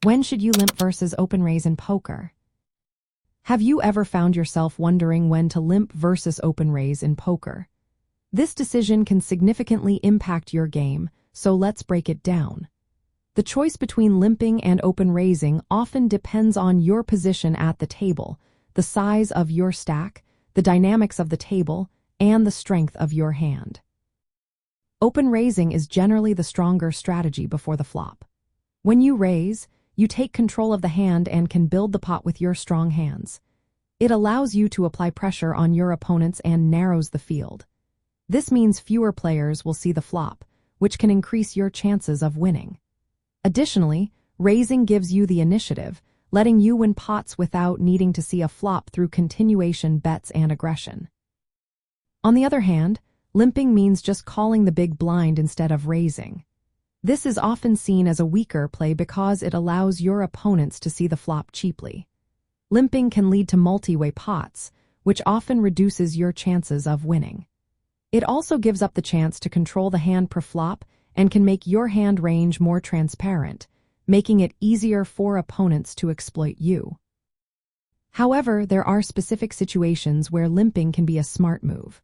When should you limp versus open raise in poker? Have you ever found yourself wondering when to limp versus open raise in poker? This decision can significantly impact your game, so let's break it down. The choice between limping and open raising often depends on your position at the table, the size of your stack, the dynamics of the table, and the strength of your hand. Open raising is generally the stronger strategy before the flop. When you raise, you take control of the hand and can build the pot with your strong hands. It allows you to apply pressure on your opponents and narrows the field. This means fewer players will see the flop, which can increase your chances of winning. Additionally, raising gives you the initiative, letting you win pots without needing to see a flop through continuation bets and aggression. On the other hand, limping means just calling the big blind instead of raising. This is often seen as a weaker play because it allows your opponents to see the flop cheaply. Limping can lead to multi-way pots, which often reduces your chances of winning. It also gives up the chance to control the hand per flop and can make your hand range more transparent, making it easier for opponents to exploit you. However, there are specific situations where limping can be a smart move.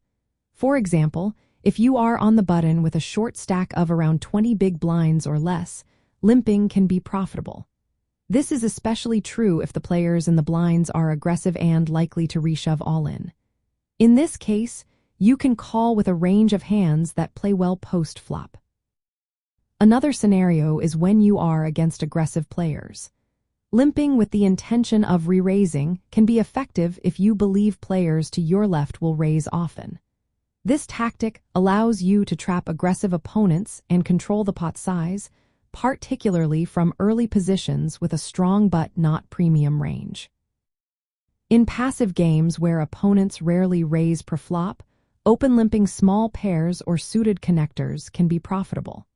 For example, if you are on the button with a short stack of around 20 big blinds or less, limping can be profitable. This is especially true if the players in the blinds are aggressive and likely to reshove all in. In this case, you can call with a range of hands that play well post-flop. Another scenario is when you are against aggressive players. Limping with the intention of re-raising can be effective if you believe players to your left will raise often. This tactic allows you to trap aggressive opponents and control the pot size, particularly from early positions with a strong but not premium range. In passive games where opponents rarely raise per flop, open limping small pairs or suited connectors can be profitable.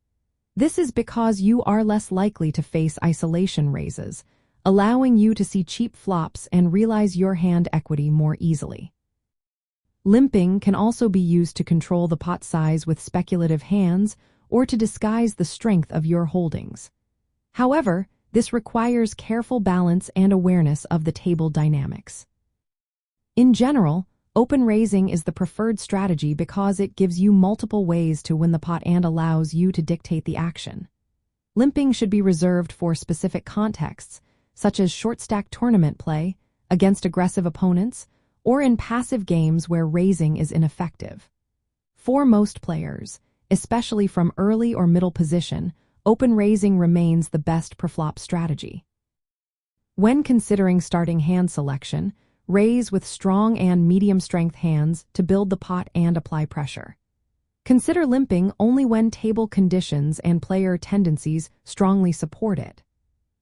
This is because you are less likely to face isolation raises, allowing you to see cheap flops and realize your hand equity more easily. Limping can also be used to control the pot size with speculative hands or to disguise the strength of your holdings. However, this requires careful balance and awareness of the table dynamics. In general, open raising is the preferred strategy because it gives you multiple ways to win the pot and allows you to dictate the action. Limping should be reserved for specific contexts, such as short stack tournament play, against aggressive opponents, or in passive games where raising is ineffective. For most players, especially from early or middle position, open raising remains the best per-flop strategy. When considering starting hand selection, raise with strong and medium-strength hands to build the pot and apply pressure. Consider limping only when table conditions and player tendencies strongly support it.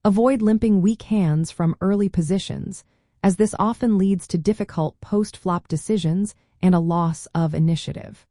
Avoid limping weak hands from early positions, as this often leads to difficult post-flop decisions and a loss of initiative.